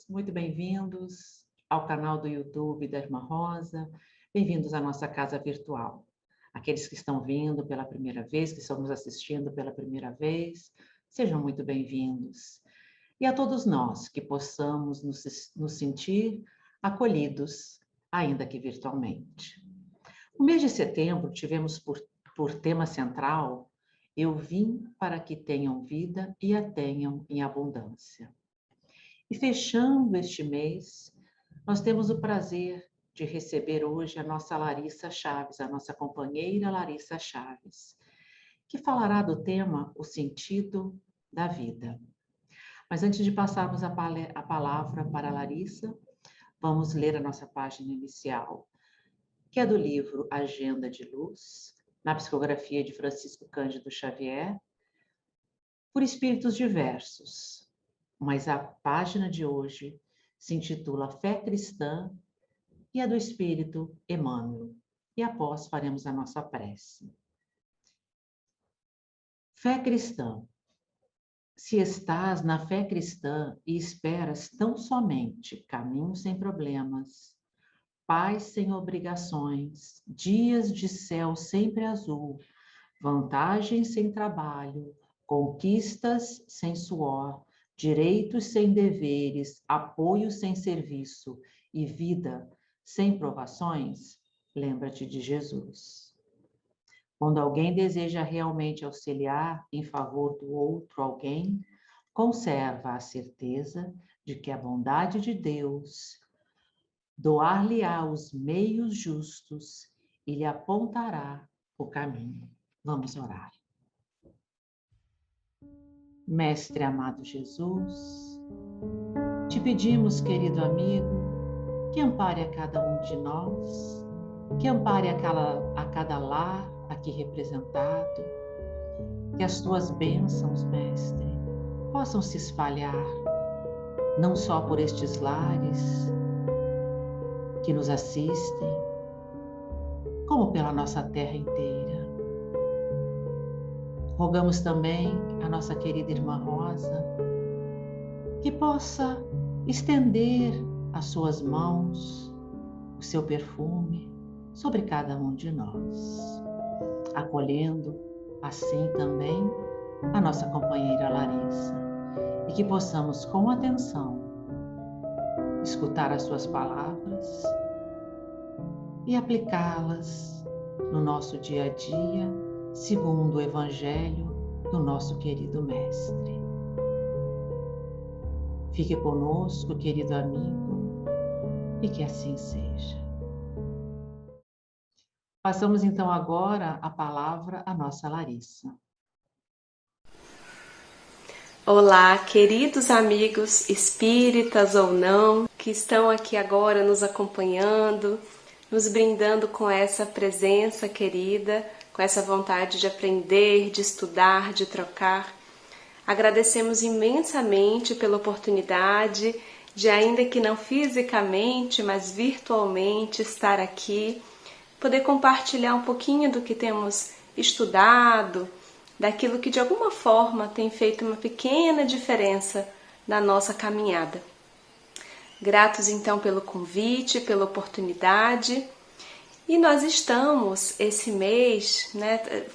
todos, muito bem-vindos ao canal do YouTube da Irmã Rosa, bem-vindos à nossa casa virtual. Aqueles que estão vindo pela primeira vez, que estão nos assistindo pela primeira vez, sejam muito bem-vindos. E a todos nós que possamos nos sentir acolhidos, ainda que virtualmente. No mês de setembro, tivemos por tema central: Eu vim para que tenham vida e a tenham em abundância. E fechando este mês, nós temos o prazer de receber hoje a nossa Larissa Chaves, a nossa companheira Larissa Chaves, que falará do tema O Sentido da Vida. Mas antes de passarmos a palavra para a Larissa, vamos ler a nossa página inicial, que é do livro Agenda de Luz, na psicografia de Francisco Cândido Xavier, por espíritos diversos. Mas a página de hoje se intitula Fé Cristã e é do Espírito Emmanuel. E após faremos a nossa prece. Fé cristã. Se estás na fé cristã e esperas tão somente caminho sem problemas, paz sem obrigações, dias de céu sempre azul, vantagens sem trabalho, conquistas sem suor, direitos sem deveres, apoio sem serviço e vida sem provações, lembra-te de Jesus. Quando alguém deseja realmente auxiliar em favor do outro alguém, conserva a certeza de que a bondade de Deus doar-lhe-á os meios justos e lhe apontará o caminho. Vamos orar. Mestre amado Jesus, te pedimos, querido amigo, que ampare a cada um de nós, que ampare a cada lar aqui representado, que as tuas bênçãos, Mestre, possam se espalhar, não só por estes lares que nos assistem, como pela nossa terra inteira. Rogamos também a nossa querida Irmã Rosa, que possa estender as suas mãos, o seu perfume, sobre cada um de nós, acolhendo assim também a nossa companheira Larissa, e que possamos com atenção escutar as suas palavras e aplicá-las no nosso dia a dia, segundo o Evangelho do nosso querido Mestre. Fique conosco, querido amigo, e que assim seja. Passamos então agora a palavra à nossa Larissa. Olá, queridos amigos espíritas ou não, que estão aqui agora nos acompanhando, nos brindando com essa presença querida, com essa vontade de aprender, de estudar, de trocar. Agradecemos imensamente pela oportunidade de, ainda que não fisicamente, mas virtualmente, estar aqui, poder compartilhar um pouquinho do que temos estudado, daquilo que de alguma forma tem feito uma pequena diferença na nossa caminhada. Gratos então pelo convite, pela oportunidade. E nós estamos esse mês,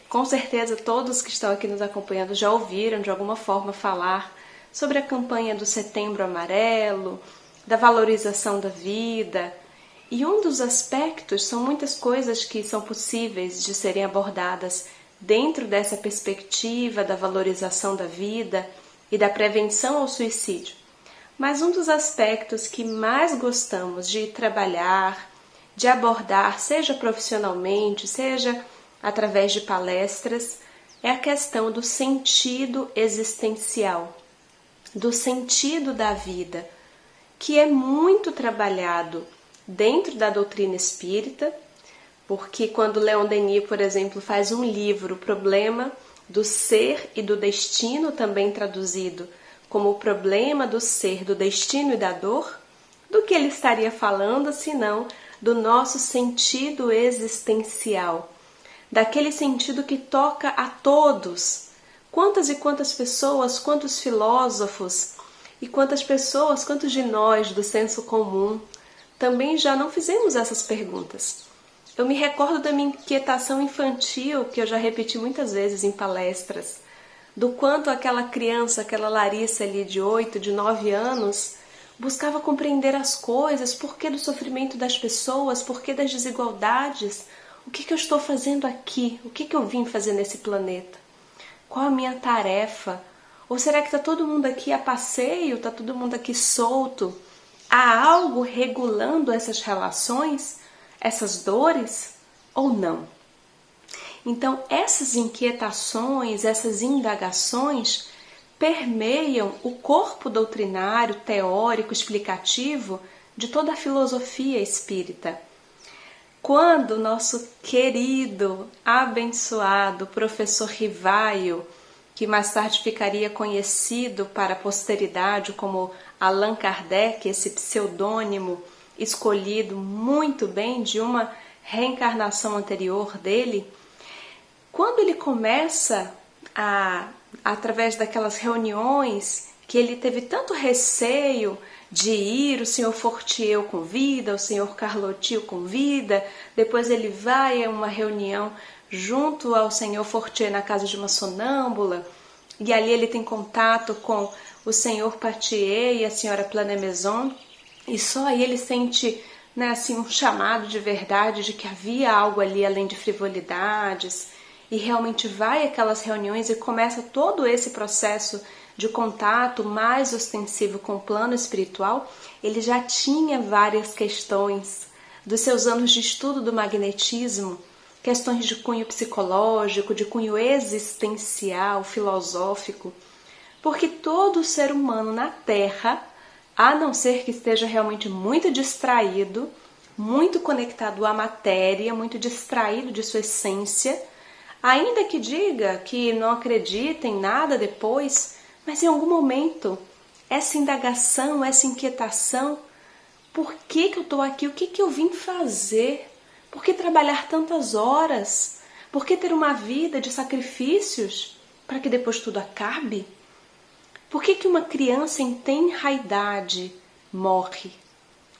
com certeza todos que estão aqui nos acompanhando já ouviram de alguma forma falar sobre a campanha do Setembro Amarelo, da valorização da vida. E um dos aspectos, são muitas coisas que são possíveis de serem abordadas dentro dessa perspectiva da valorização da vida e da prevenção ao suicídio. Mas um dos aspectos que mais gostamos de trabalhar, de abordar, seja profissionalmente, seja através de palestras, é a questão do sentido existencial, do sentido da vida, que é muito trabalhado dentro da doutrina espírita, porque quando Leon Denis, por exemplo, faz um livro, O Problema do Ser e do Destino, também traduzido como O Problema do Ser, do Destino e da Dor, do que ele estaria falando, senão do nosso sentido existencial, daquele sentido que toca a todos. Quantas e quantas pessoas, quantos filósofos E quantas pessoas, quantos de nós do senso comum também já não fizemos essas perguntas? Eu me recordo da minha inquietação infantil, que eu já repeti muitas vezes em palestras, do quanto aquela criança, aquela Larissa ali de 8, de 9 anos, buscava compreender as coisas, por que do sofrimento das pessoas, por que das desigualdades, o que eu estou fazendo aqui, o que eu vim fazer nesse planeta, qual a minha tarefa, ou será que está todo mundo aqui a passeio, está todo mundo aqui solto? Há algo regulando essas relações, essas dores, ou não? Então, essas inquietações, essas indagações permeiam o corpo doutrinário, teórico, explicativo de toda a filosofia espírita. Quando o nosso querido, abençoado professor Rivaio, que mais tarde ficaria conhecido para a posteridade como Allan Kardec, esse pseudônimo escolhido muito bem de uma reencarnação anterior dele, quando ele começa através daquelas reuniões que ele teve tanto receio de ir, o senhor Fortier o convida, o senhor Carlotti o convida, depois ele vai a uma reunião junto ao senhor Fortier na casa de uma sonâmbula, e ali ele tem contato com o senhor Patier e a senhora Plané-Maison, e só aí ele sente, né, assim, um chamado de verdade de que havia algo ali além de frivolidades, e realmente vai àquelas reuniões e começa todo esse processo de contato mais ostensivo com o plano espiritual. Ele já tinha várias questões dos seus anos de estudo do magnetismo, questões de cunho psicológico, de cunho existencial, filosófico, porque todo ser humano na Terra, a não ser que esteja realmente muito distraído, muito conectado à matéria, muito distraído de sua essência, ainda que diga que não acredita em nada depois, mas em algum momento, essa indagação, essa inquietação, por que eu estou aqui? O que eu vim fazer? Por que trabalhar tantas horas? Por que ter uma vida de sacrifícios para que depois tudo acabe? Por que uma criança em tenra idade morre?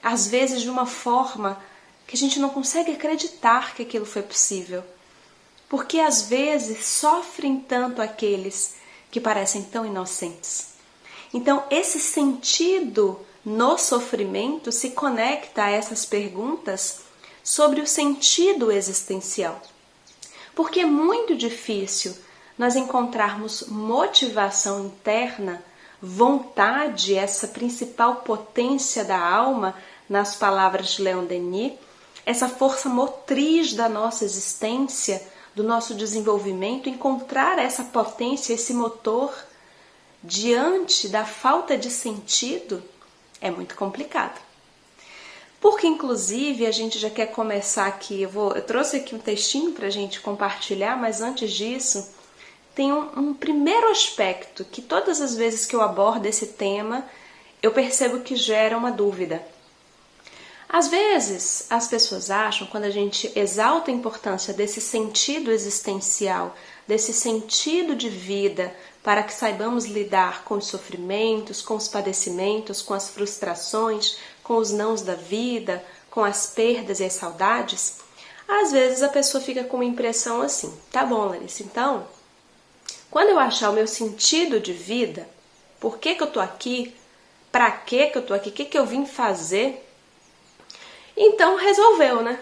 Às vezes de uma forma que a gente não consegue acreditar que aquilo foi possível. Porque às vezes sofrem tanto aqueles que parecem tão inocentes. Então, esse sentido no sofrimento se conecta a essas perguntas sobre o sentido existencial. Porque é muito difícil nós encontrarmos motivação interna, vontade, essa principal potência da alma, nas palavras de Leon Denis, essa força motriz da nossa existência, do nosso desenvolvimento, encontrar essa potência, esse motor diante da falta de sentido é muito complicado. Porque, inclusive, a gente já quer começar aqui, eu trouxe aqui um textinho para a gente compartilhar, mas antes disso, tem um primeiro aspecto que todas as vezes que eu abordo esse tema, eu percebo que gera uma dúvida. Às vezes, as pessoas acham, quando a gente exalta a importância desse sentido existencial, desse sentido de vida, para que saibamos lidar com os sofrimentos, com os padecimentos, com as frustrações, com os nãos da vida, com as perdas e as saudades, às vezes a pessoa fica com uma impressão assim, tá bom, Larissa, então, quando eu achar o meu sentido de vida, por que eu tô aqui, pra que eu tô aqui, o que eu vim fazer, então resolveu, né?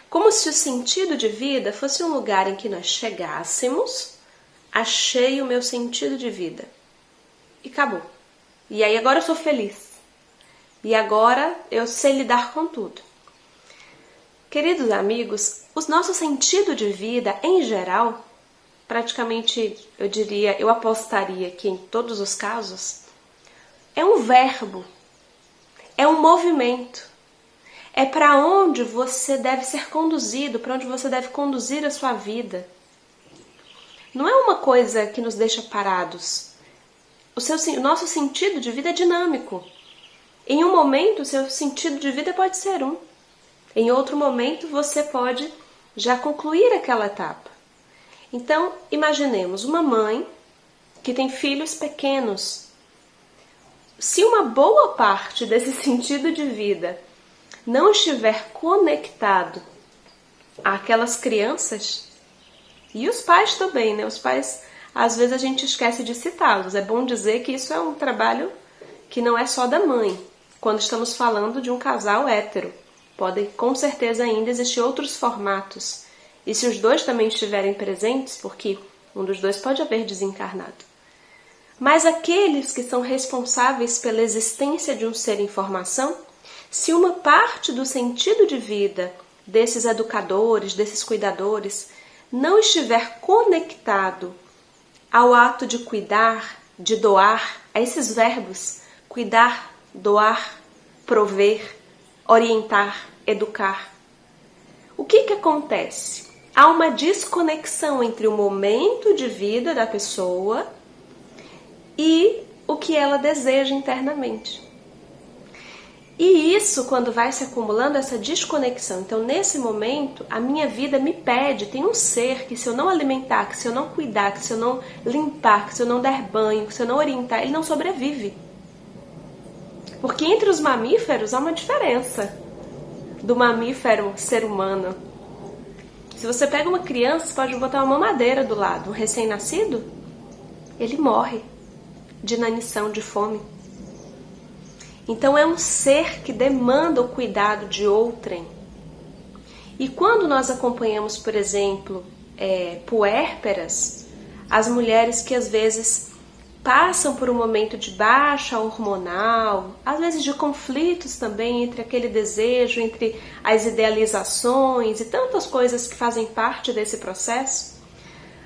Como se o sentido de vida fosse um lugar em que nós chegássemos, achei o meu sentido de vida e acabou. E aí agora eu sou feliz. E agora eu sei lidar com tudo. Queridos amigos, o nosso sentido de vida, em geral, praticamente, eu diria, eu apostaria que em todos os casos, é um verbo, é um movimento. É para onde você deve ser conduzido, para onde você deve conduzir a sua vida. Não é uma coisa que nos deixa parados. O nosso sentido de vida é dinâmico. Em um momento, o seu sentido de vida pode ser um. Em outro momento, você pode já concluir aquela etapa. Então, imaginemos uma mãe que tem filhos pequenos. se uma boa parte desse sentido de vida não estiver conectado àquelas crianças, e os pais também, né? Os pais, às vezes a gente esquece de citá-los. É bom dizer que isso é um trabalho que não é só da mãe, quando estamos falando de um casal hétero. Podem, com certeza, ainda existir outros formatos. E se os dois também estiverem presentes, porque um dos dois pode haver desencarnado. Mas aqueles que são responsáveis pela existência de um ser em formação, se uma parte do sentido de vida desses educadores, desses cuidadores, não estiver conectado ao ato de cuidar, de doar, a esses verbos, cuidar, doar, prover, orientar, educar, o que acontece? Há uma desconexão entre o momento de vida da pessoa e o que ela deseja internamente. E isso, quando vai se acumulando, essa desconexão. Então, nesse momento, a minha vida me pede, tem um ser que se eu não alimentar, que se eu não cuidar, que se eu não limpar, que se eu não der banho, que se eu não orientar, ele não sobrevive. Porque entre os mamíferos há uma diferença do mamífero ser humano. Se você pega uma criança, você pode botar uma mamadeira do lado, um recém-nascido, ele morre de inanição, de fome. Então é um ser que demanda o cuidado de outrem. E quando nós acompanhamos, por exemplo, puérperas, as mulheres que às vezes passam por um momento de baixa hormonal, às vezes de conflitos também entre aquele desejo, entre as idealizações e tantas coisas que fazem parte desse processo,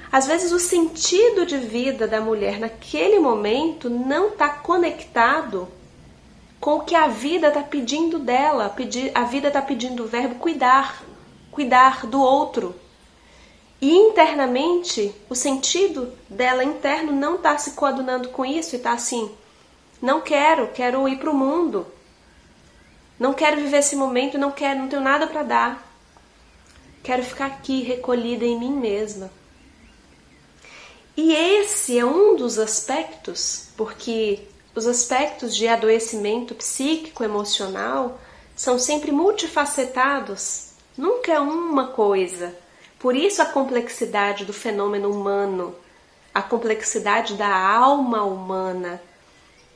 às vezes o sentido de vida da mulher naquele momento não está conectado com o que a vida está pedindo dela. A vida está pedindo o verbo cuidar, cuidar do outro. E internamente, o sentido dela interno não está se coadunando com isso e está assim, não quero ir para o mundo. Não quero viver esse momento, não tenho nada para dar. Quero ficar aqui, recolhida em mim mesma. E esse é um dos aspectos, porque os aspectos de adoecimento psíquico, emocional, são sempre multifacetados. Nunca é uma coisa. Por isso a complexidade do fenômeno humano, a complexidade da alma humana,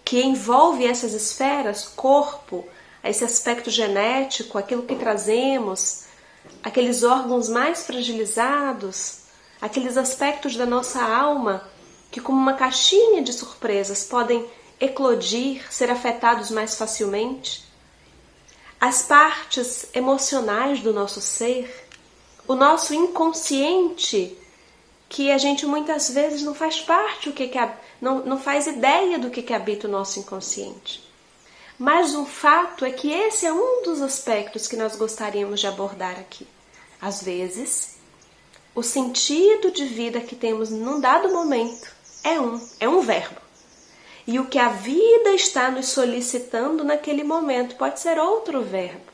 que envolve essas esferas, corpo, esse aspecto genético, aquilo que trazemos, aqueles órgãos mais fragilizados, aqueles aspectos da nossa alma que, como uma caixinha de surpresas, podem eclodir, ser afetados mais facilmente. As partes emocionais do nosso ser, o nosso inconsciente, que a gente muitas vezes não faz parte, não faz ideia do que habita o nosso inconsciente. Mas o fato é que esse é um dos aspectos que nós gostaríamos de abordar aqui. Às vezes, o sentido de vida que temos num dado momento é um verbo. E o que a vida está nos solicitando naquele momento pode ser outro verbo.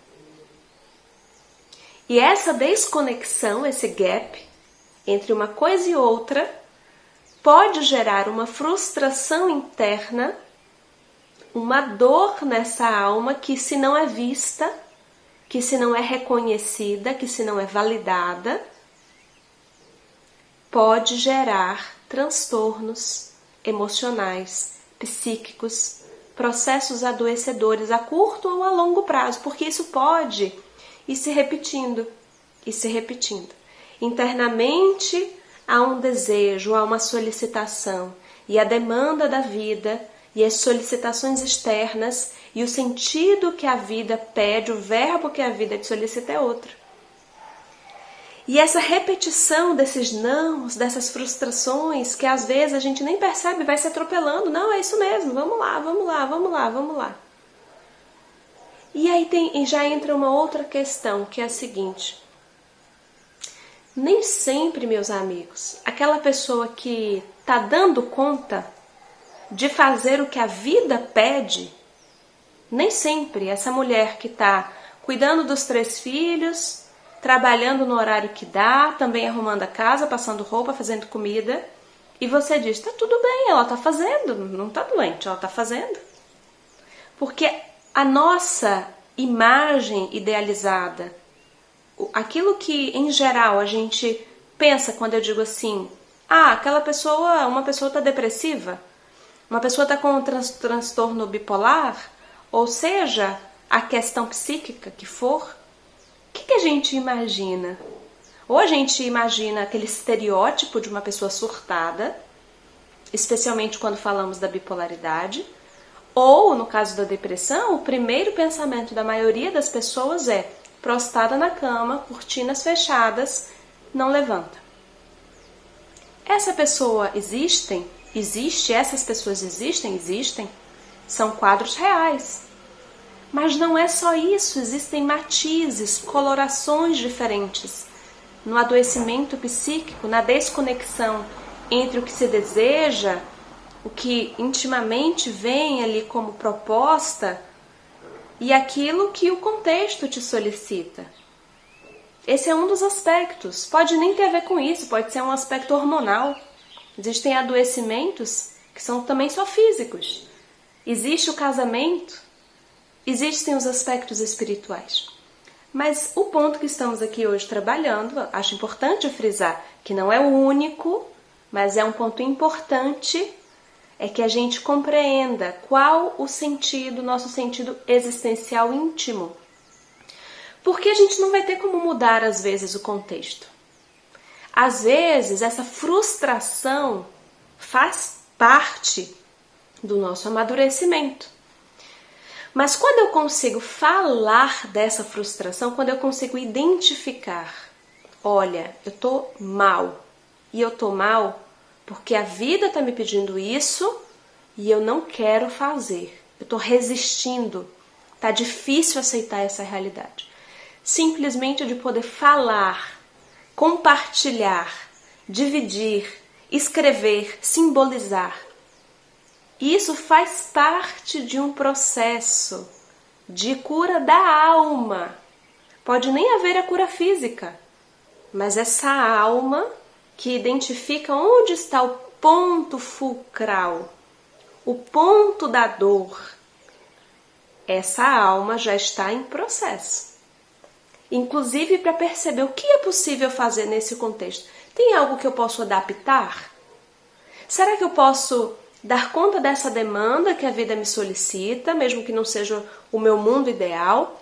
E essa desconexão, esse gap entre uma coisa e outra, pode gerar uma frustração interna, uma dor nessa alma que, se não é vista, que se não é reconhecida, que se não é validada, pode gerar transtornos emocionais, psíquicos, processos adoecedores a curto ou a longo prazo, porque isso pode ir se repetindo e se repetindo. Internamente há um desejo, há uma solicitação, e a demanda da vida e as solicitações externas e o sentido que a vida pede, o verbo que a vida te solicita é outro. E essa repetição desses nãos, dessas frustrações, que às vezes a gente nem percebe, vai se atropelando. Não, é isso mesmo, vamos lá, vamos lá, vamos lá, vamos lá. E aí já entra uma outra questão, que é a seguinte. Nem sempre, meus amigos, aquela pessoa que está dando conta de fazer o que a vida pede, nem sempre essa mulher que está cuidando dos 3 filhos, trabalhando no horário que dá, também arrumando a casa, passando roupa, fazendo comida, e você diz, tá tudo bem, ela tá fazendo, não tá doente, ela tá fazendo. Porque a nossa imagem idealizada, aquilo que em geral a gente pensa quando eu digo assim, aquela pessoa, uma pessoa está depressiva, uma pessoa está com um transtorno bipolar, ou seja, a questão psíquica que for, o que a gente imagina? Ou a gente imagina aquele estereótipo de uma pessoa surtada, especialmente quando falamos da bipolaridade, ou, no caso da depressão, o primeiro pensamento da maioria das pessoas é prostrada na cama, cortinas fechadas, não levanta. Essa pessoa existe, essas pessoas existem, são quadros reais. Mas não é só isso, existem matizes, colorações diferentes no adoecimento psíquico, na desconexão entre o que se deseja, o que intimamente vem ali como proposta e aquilo que o contexto te solicita. Esse é um dos aspectos. Pode nem ter a ver com isso, pode ser um aspecto hormonal. Existem adoecimentos que são também só físicos. Existe o casamento, existem os aspectos espirituais. Mas o ponto que estamos aqui hoje trabalhando, acho importante frisar que não é o único, mas é um ponto importante, é que a gente compreenda qual o sentido, nosso sentido existencial íntimo. Porque a gente não vai ter como mudar, às vezes, o contexto. Às vezes, essa frustração faz parte do nosso amadurecimento. Mas quando eu consigo falar dessa frustração, quando eu consigo identificar, olha, eu tô mal, e eu tô mal porque a vida está me pedindo isso e eu não quero fazer. Eu estou resistindo. Está difícil aceitar essa realidade. Simplesmente de poder falar, compartilhar, dividir, escrever, simbolizar. Isso faz parte de um processo de cura da alma. Pode nem haver a cura física, mas essa alma que identifica onde está o ponto fulcral, o ponto da dor, essa alma já está em processo. Inclusive para perceber o que é possível fazer nesse contexto. Tem algo que eu posso adaptar? Será que eu posso dar conta dessa demanda que a vida me solicita, mesmo que não seja o meu mundo ideal?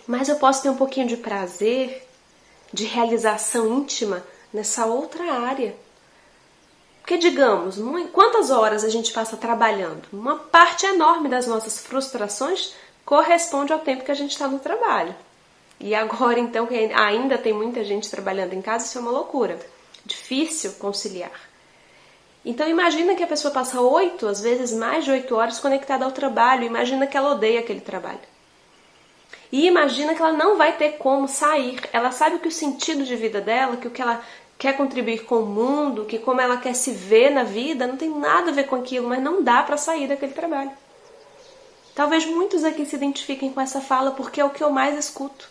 Mas eu posso ter um pouquinho de prazer, de realização íntima nessa outra área. Porque, digamos, quantas horas a gente passa trabalhando? Uma parte enorme das nossas frustrações corresponde ao tempo que a gente está no trabalho. E agora, então, que ainda tem muita gente trabalhando em casa, isso é uma loucura. Difícil conciliar. Então, imagina que a pessoa passa 8, às vezes mais de 8 horas conectada ao trabalho. Imagina que ela odeia aquele trabalho. E imagina que ela não vai ter como sair. Ela sabe que o sentido de vida dela, que o que ela quer contribuir com o mundo, que como ela quer se ver na vida, não tem nada a ver com aquilo, mas não dá para sair daquele trabalho. Talvez muitos aqui se identifiquem com essa fala, porque é o que eu mais escuto.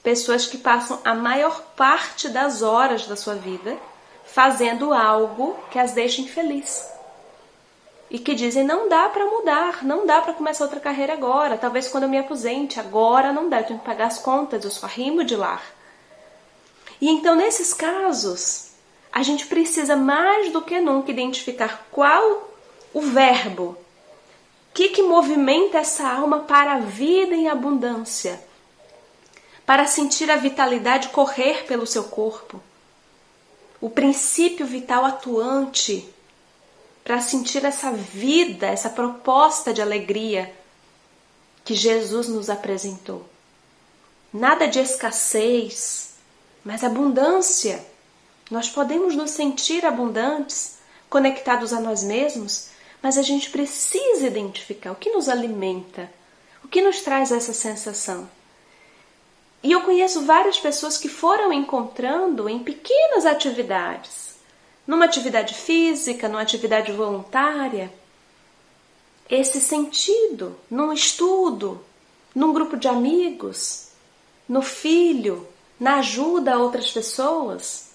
Pessoas que passam a maior parte das horas da sua vida fazendo algo que as deixa infeliz. E que dizem, não dá para mudar, não dá para começar outra carreira agora, talvez quando eu me aposente, agora não dá, eu tenho que pagar as contas, eu sou arrimo de lar. E então, nesses casos, a gente precisa mais do que nunca identificar qual o verbo, o que movimenta essa alma para a vida em abundância, para sentir a vitalidade correr pelo seu corpo, o princípio vital atuante, para sentir essa vida, essa proposta de alegria que Jesus nos apresentou. Nada de escassez, mas abundância. Nós podemos nos sentir abundantes, conectados a nós mesmos, mas a gente precisa identificar o que nos alimenta, o que nos traz essa sensação. E eu conheço várias pessoas que foram encontrando em pequenas atividades, numa atividade física, numa atividade voluntária, esse sentido, num estudo, num grupo de amigos, no filho, na ajuda a outras pessoas.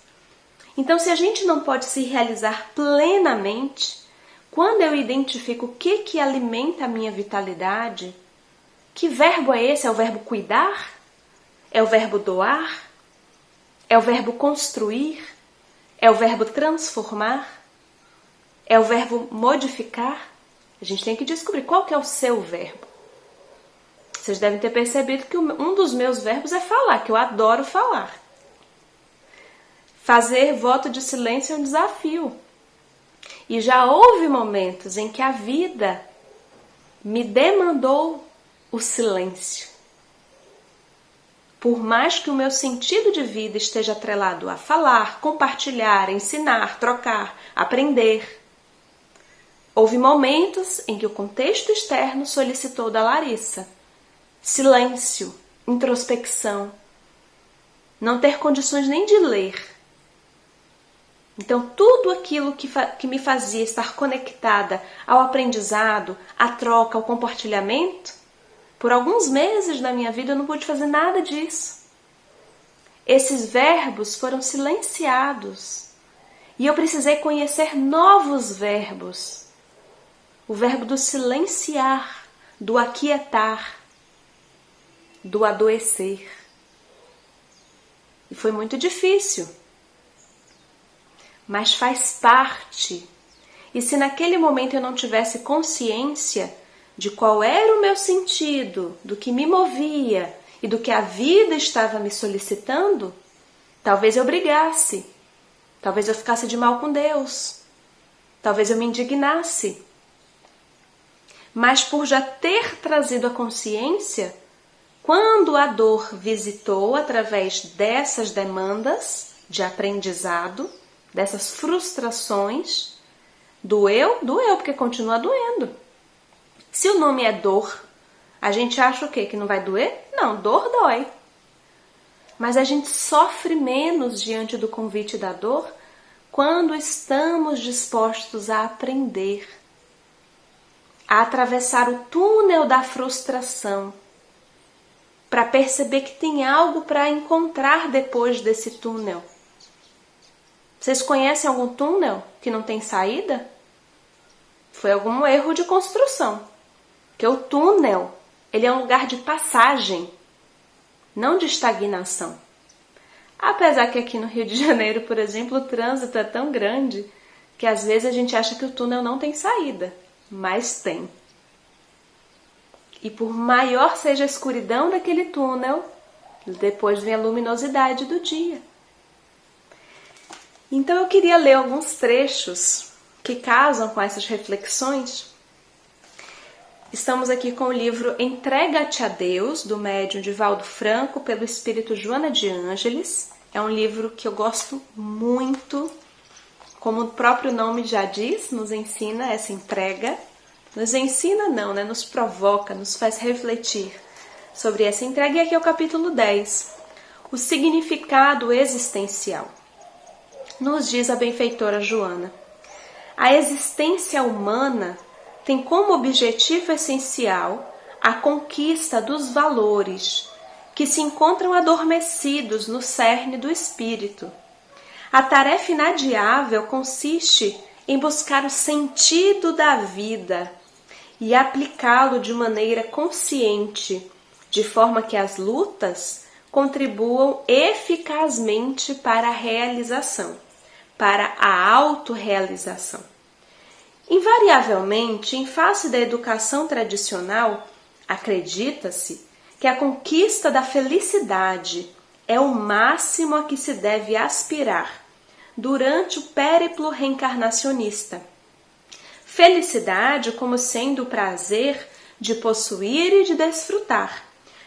Então, se a gente não pode se realizar plenamente, Quando eu identifico o que alimenta a minha vitalidade, que verbo é esse? É o verbo cuidar? É o verbo doar? É o verbo construir? É o verbo transformar? É o verbo modificar? A gente tem que descobrir qual que é o seu verbo. Vocês devem ter percebido que um dos meus verbos é falar, que eu adoro falar. Fazer voto de silêncio é um desafio. E já houve momentos em que a vida me demandou o silêncio. Por mais que o meu sentido de vida esteja atrelado a falar, compartilhar, ensinar, trocar, aprender, houve momentos em que o contexto externo solicitou da Larissa silêncio, introspecção, não ter condições nem de ler. Então, tudo aquilo que me fazia estar conectada ao aprendizado, à troca, ao compartilhamento, por alguns meses da minha vida eu não pude fazer nada disso. Esses verbos foram silenciados e eu precisei conhecer novos verbos. O verbo do silenciar, do aquietar, do adoecer. E foi muito difícil. Mas faz parte. E se naquele momento eu não tivesse consciência de qual era o meu sentido, do que me movia e do que a vida estava me solicitando, talvez eu brigasse, talvez eu ficasse de mal com Deus, talvez eu me indignasse. Mas por já ter trazido a consciência, quando a dor visitou através dessas demandas de aprendizado, dessas frustrações, doeu, porque continua doendo. Se o nome é dor, a gente acha o quê? Que não vai doer? Não, dor dói. Mas a gente sofre menos diante do convite da dor quando estamos dispostos a aprender, a atravessar o túnel da frustração, para perceber que tem algo para encontrar depois desse túnel. Vocês conhecem algum túnel que não tem saída? Foi algum erro de construção. Porque o túnel, ele é um lugar de passagem, não de estagnação. Apesar que aqui no Rio de Janeiro, por exemplo, o trânsito é tão grande que às vezes a gente acha que o túnel não tem saída, mas tem. E por maior seja a escuridão daquele túnel, depois vem a luminosidade do dia. Então eu queria ler alguns trechos que casam com essas reflexões. Estamos aqui com o livro Entrega-te a Deus, do médium Divaldo Franco, pelo espírito Joana de Ângeles. É um livro que eu gosto muito, como o próprio nome já diz, nos ensina essa entrega. Nos ensina não, né? Nos provoca, nos faz refletir sobre essa entrega. E aqui é o capítulo 10, o significado existencial. Nos diz a benfeitora Joana: a existência humana tem como objetivo essencial a conquista dos valores que se encontram adormecidos no cerne do espírito. A tarefa inadiável consiste em buscar o sentido da vida e aplicá-lo de maneira consciente, de forma que as lutas contribuam eficazmente para a realização, para a autorrealização. Invariavelmente, em face da educação tradicional, acredita-se que a conquista da felicidade é o máximo a que se deve aspirar durante o périplo reencarnacionista. Felicidade como sendo o prazer de possuir e de desfrutar,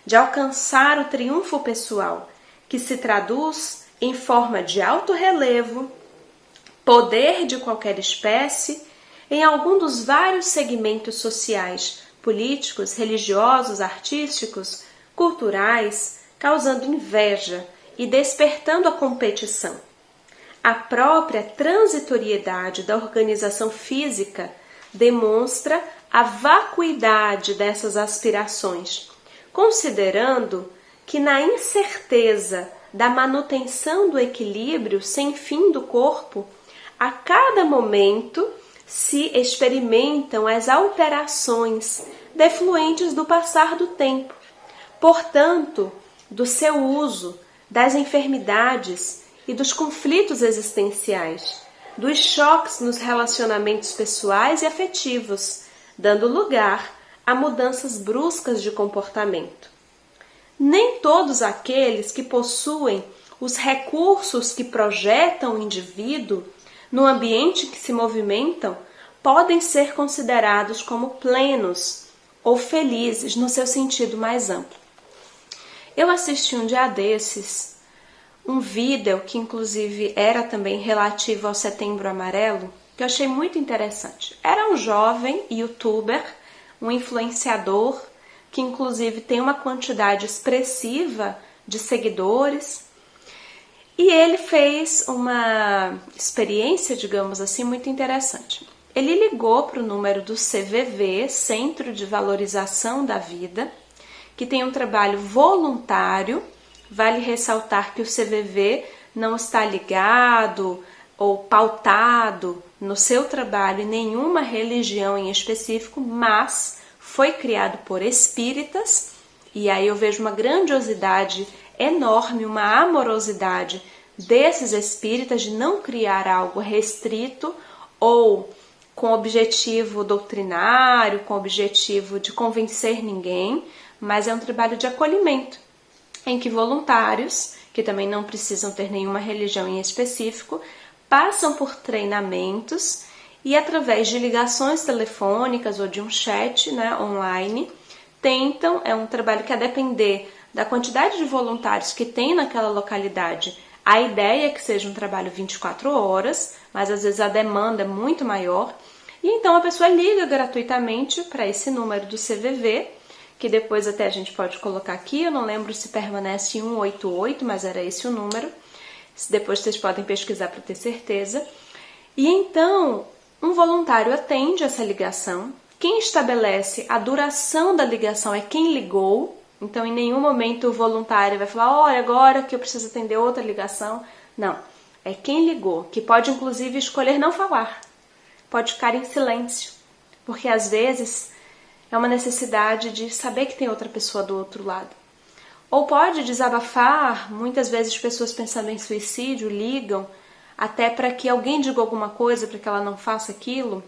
de alcançar o triunfo pessoal, que se traduz em forma de autorrelevo, poder de qualquer espécie, em algum dos vários segmentos sociais, políticos, religiosos, artísticos, culturais, causando inveja e despertando a competição. A própria transitoriedade da organização física demonstra a vacuidade dessas aspirações, considerando que na incerteza da manutenção do equilíbrio sem fim do corpo, a cada momento se experimentam as alterações defluentes do passar do tempo, portanto, do seu uso, das enfermidades e dos conflitos existenciais, dos choques nos relacionamentos pessoais e afetivos, dando lugar a mudanças bruscas de comportamento. Nem todos aqueles que possuem os recursos que projetam o indivíduo no ambiente que se movimentam podem ser considerados como plenos ou felizes no seu sentido mais amplo. Eu assisti um dia desses um vídeo que inclusive era também relativo ao Setembro Amarelo, que eu achei muito interessante. Era um jovem youtuber, um influenciador, que inclusive tem uma quantidade expressiva de seguidores, e ele fez uma experiência, digamos assim, muito interessante. Ele ligou para o número do CVV, Centro de Valorização da Vida, que tem um trabalho voluntário. Vale ressaltar que o CVV não está ligado ou pautado no seu trabalho em nenhuma religião em específico, mas foi criado por espíritas, e aí eu vejo uma grandiosidade enorme, uma amorosidade desses espíritas de não criar algo restrito ou com objetivo doutrinário, com objetivo de convencer ninguém, mas é um trabalho de acolhimento, em que voluntários, que também não precisam ter nenhuma religião em específico, passam por treinamentos e através de ligações telefônicas ou de um chat, online, tentam, é um trabalho que a depender da quantidade de voluntários que tem naquela localidade, a ideia é que seja um trabalho 24 horas, mas às vezes a demanda é muito maior, e então a pessoa liga gratuitamente para esse número do CVV, que depois até a gente pode colocar aqui, eu não lembro se permanece 188, mas era esse o número, depois vocês podem pesquisar para ter certeza. E então, um voluntário atende essa ligação, quem estabelece a duração da ligação é quem ligou, então em nenhum momento o voluntário vai falar, olha, agora que eu preciso atender outra ligação. Não, é quem ligou, que pode inclusive escolher não falar, pode ficar em silêncio, porque às vezes é uma necessidade de saber que tem outra pessoa do outro lado. Ou pode desabafar, muitas vezes pessoas pensando em suicídio ligam até para que alguém diga alguma coisa para que ela não faça aquilo.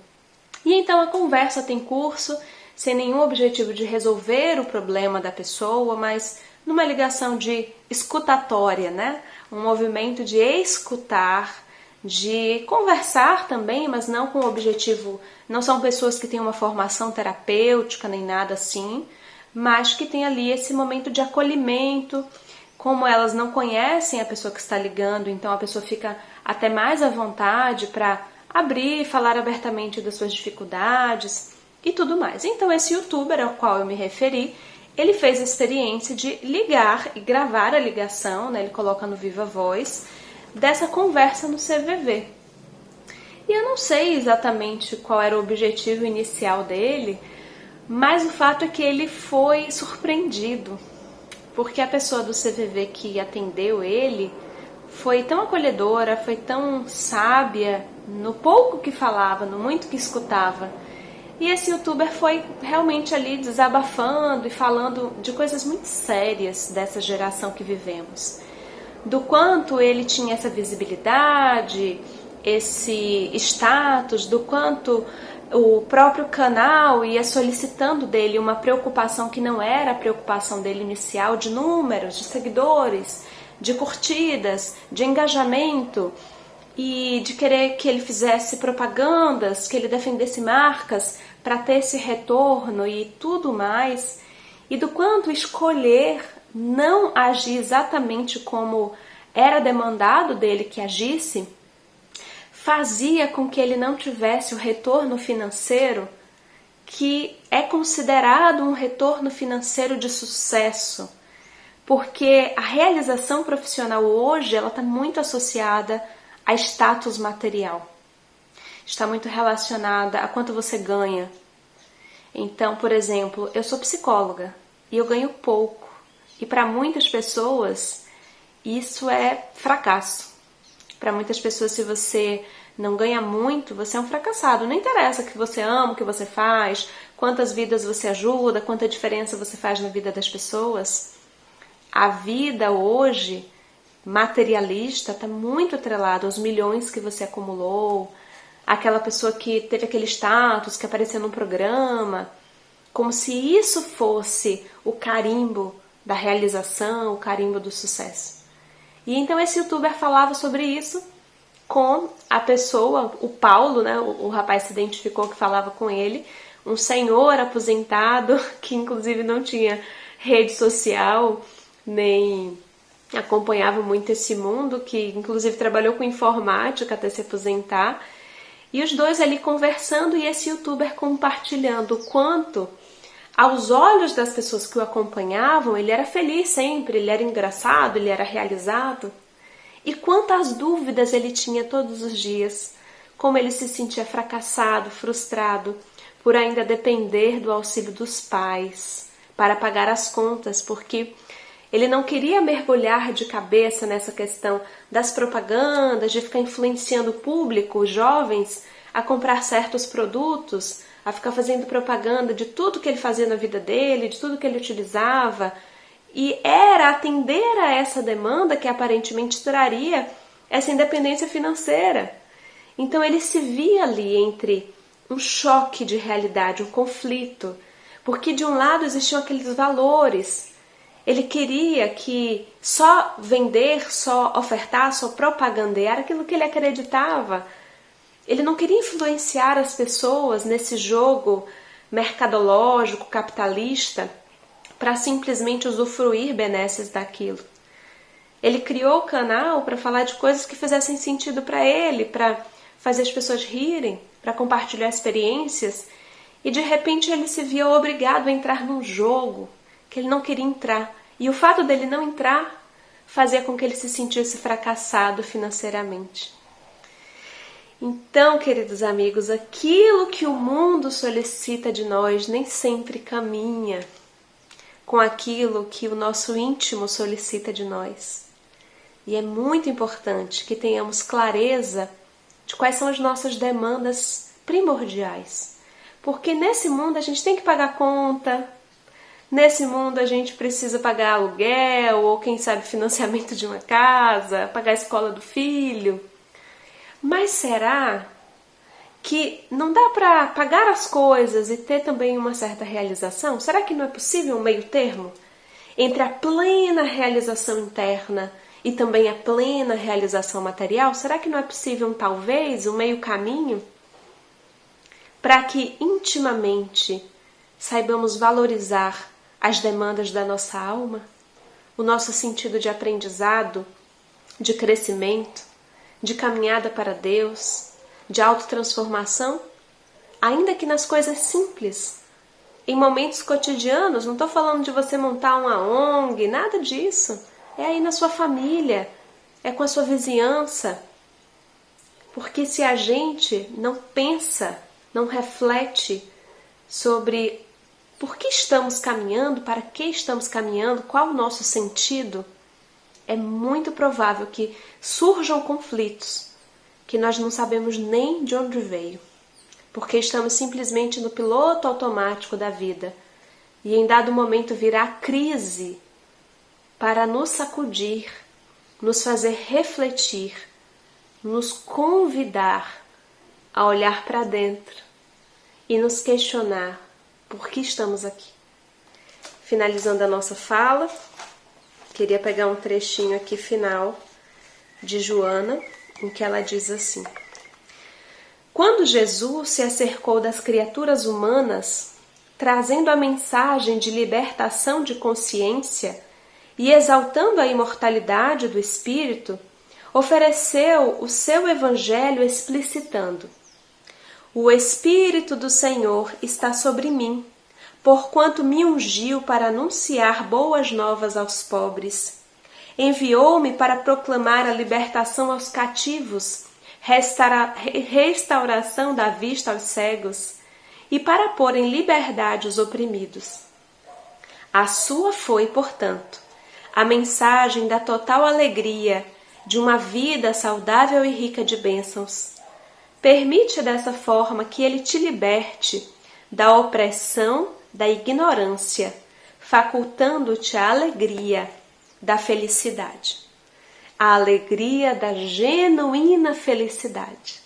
E então a conversa tem curso, sem nenhum objetivo de resolver o problema da pessoa, mas numa ligação de escutatória, Um movimento de escutar, de conversar também, mas não com o objetivo, não são pessoas que têm uma formação terapêutica nem nada assim, mas que tem ali esse momento de acolhimento. Como elas não conhecem a pessoa que está ligando, então a pessoa fica até mais à vontade para abrir e falar abertamente das suas dificuldades e tudo mais. Então esse youtuber ao qual eu me referi, ele fez a experiência de ligar e gravar a ligação, ele coloca no Viva Voz, dessa conversa no CVV. E eu não sei exatamente qual era o objetivo inicial dele, mas o fato é que ele foi surpreendido, porque a pessoa do CVV que atendeu ele foi tão acolhedora, foi tão sábia, no pouco que falava, no muito que escutava. E esse youtuber foi realmente ali desabafando e falando de coisas muito sérias dessa geração que vivemos. Do quanto ele tinha essa visibilidade, esse status, do quanto o próprio canal ia solicitando dele uma preocupação que não era a preocupação dele inicial, de números, de seguidores, de curtidas, de engajamento, e de querer que ele fizesse propagandas, que ele defendesse marcas para ter esse retorno e tudo mais, e do quanto escolher não agir exatamente como era demandado dele que agisse, fazia com que ele não tivesse o retorno financeiro que é considerado um retorno financeiro de sucesso, porque a realização profissional hoje ela está muito associada a status material, está muito relacionada a quanto você ganha. Então, por exemplo, eu sou psicóloga e eu ganho pouco, e para muitas pessoas isso é fracasso. Para muitas pessoas, se você não ganha muito, você é um fracassado. Não interessa o que você ama, o que você faz, quantas vidas você ajuda, quanta diferença você faz na vida das pessoas. A vida hoje, materialista, está muito atrelada aos milhões que você acumulou, aquela pessoa que teve aquele status, que apareceu num programa, como se isso fosse o carimbo da realização, o carimbo do sucesso. E então esse youtuber falava sobre isso com a pessoa, o Paulo, né, o rapaz se identificou que falava com ele, um senhor aposentado, que inclusive não tinha rede social, nem acompanhava muito esse mundo, que inclusive trabalhou com informática até se aposentar, e os dois ali conversando e esse youtuber compartilhando o quanto, aos olhos das pessoas que o acompanhavam, ele era feliz sempre, ele era engraçado, ele era realizado. E quantas dúvidas ele tinha todos os dias, como ele se sentia fracassado, frustrado, por ainda depender do auxílio dos pais para pagar as contas, porque ele não queria mergulhar de cabeça nessa questão das propagandas, de ficar influenciando o público, os jovens, a comprar certos produtos, a ficar fazendo propaganda de tudo que ele fazia na vida dele, de tudo que ele utilizava. E era atender a essa demanda que aparentemente traria essa independência financeira. Então ele se via ali entre um choque de realidade, um conflito, porque de um lado existiam aqueles valores. Ele queria que só vender, só ofertar, só propagandear aquilo que ele acreditava. Ele não queria influenciar as pessoas nesse jogo mercadológico, capitalista, para simplesmente usufruir benesses daquilo. Ele criou o canal para falar de coisas que fizessem sentido para ele, para fazer as pessoas rirem, para compartilhar experiências, e de repente ele se viu obrigado a entrar num jogo que ele não queria entrar. E o fato dele não entrar fazia com que ele se sentisse fracassado financeiramente. Então, queridos amigos, aquilo que o mundo solicita de nós nem sempre caminha com aquilo que o nosso íntimo solicita de nós. E é muito importante que tenhamos clareza de quais são as nossas demandas primordiais. Porque nesse mundo a gente tem que pagar conta, nesse mundo a gente precisa pagar aluguel ou quem sabe financiamento de uma casa, pagar a escola do filho. Mas será que não dá para pagar as coisas e ter também uma certa realização? Será que não é possível um meio termo entre a plena realização interna e também a plena realização material? Será que não é possível talvez um meio caminho para que intimamente saibamos valorizar as demandas da nossa alma, o nosso sentido de aprendizado, de crescimento, de caminhada para Deus, de autotransformação, ainda que nas coisas simples, em momentos cotidianos. Não estou falando de você montar uma ONG, nada disso. É aí na sua família, é com a sua vizinhança. Porque se a gente não pensa, não reflete sobre por que estamos caminhando, para que estamos caminhando, qual o nosso sentido, é muito provável que surjam conflitos que nós não sabemos nem de onde veio, porque estamos simplesmente no piloto automático da vida e em dado momento virá a crise para nos sacudir, nos fazer refletir, nos convidar a olhar para dentro e nos questionar por que estamos aqui. Finalizando a nossa fala, queria pegar um trechinho aqui final de Joana, em que ela diz assim: quando Jesus se acercou das criaturas humanas, trazendo a mensagem de libertação de consciência e exaltando a imortalidade do espírito, ofereceu o seu evangelho explicitando: o Espírito do Senhor está sobre mim, porquanto me ungiu para anunciar boas novas aos pobres. Enviou-me para proclamar a libertação aos cativos, restauração da vista aos cegos e para pôr em liberdade os oprimidos. A sua foi, portanto, a mensagem da total alegria de uma vida saudável e rica de bênçãos. Permite dessa forma que Ele te liberte da opressão, da ignorância, facultando-te a alegria da felicidade. A alegria da genuína felicidade.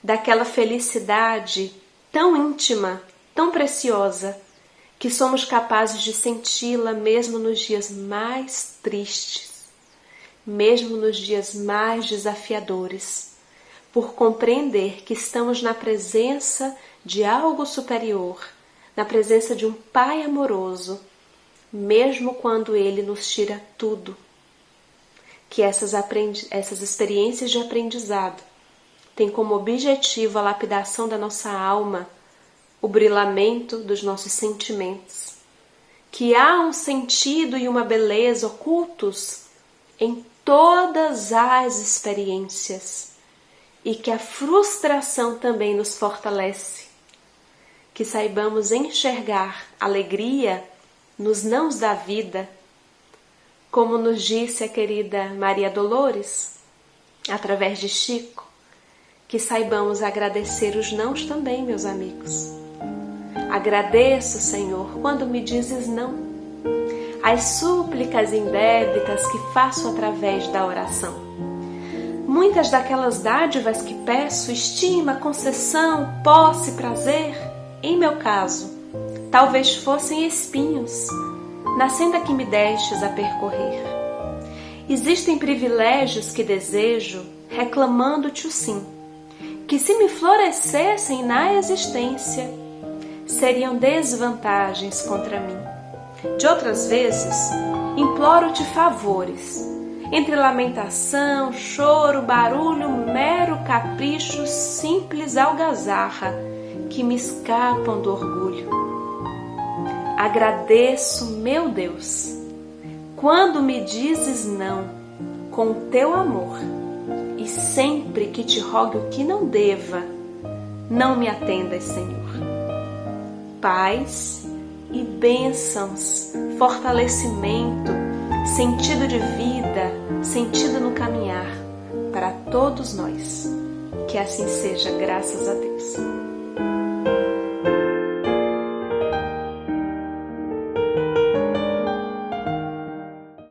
Daquela felicidade tão íntima, tão preciosa, que somos capazes de senti-la mesmo nos dias mais tristes, mesmo nos dias mais desafiadores, por compreender que estamos na presença de algo superior, na presença de um Pai amoroso, mesmo quando Ele nos tira tudo. Que essas experiências de aprendizado têm como objetivo a lapidação da nossa alma, o brilhamento dos nossos sentimentos. Que há um sentido e uma beleza ocultos em todas as experiências e que a frustração também nos fortalece. Que saibamos enxergar alegria nos nãos da vida, como nos disse a querida Maria Dolores, através de Chico, que saibamos agradecer os nãos também, meus amigos. Agradeço, Senhor, quando me dizes não, as súplicas indébitas que faço através da oração. Muitas daquelas dádivas que peço, estima, concessão, posse, prazer, em meu caso, talvez fossem espinhos, na senda que me destes a percorrer. Existem privilégios que desejo, reclamando-te o sim, que se me florescessem na existência, seriam desvantagens contra mim. De outras vezes, imploro-te favores, entre lamentação, choro, barulho, mero capricho, simples algazarra, que me escapam do orgulho. Agradeço, meu Deus, quando me dizes não, com o teu amor, e sempre que te rogue o que não deva, não me atendas, Senhor. Paz e bênçãos, fortalecimento, sentido de vida, sentido no caminhar para todos nós. Que assim seja, graças a Deus.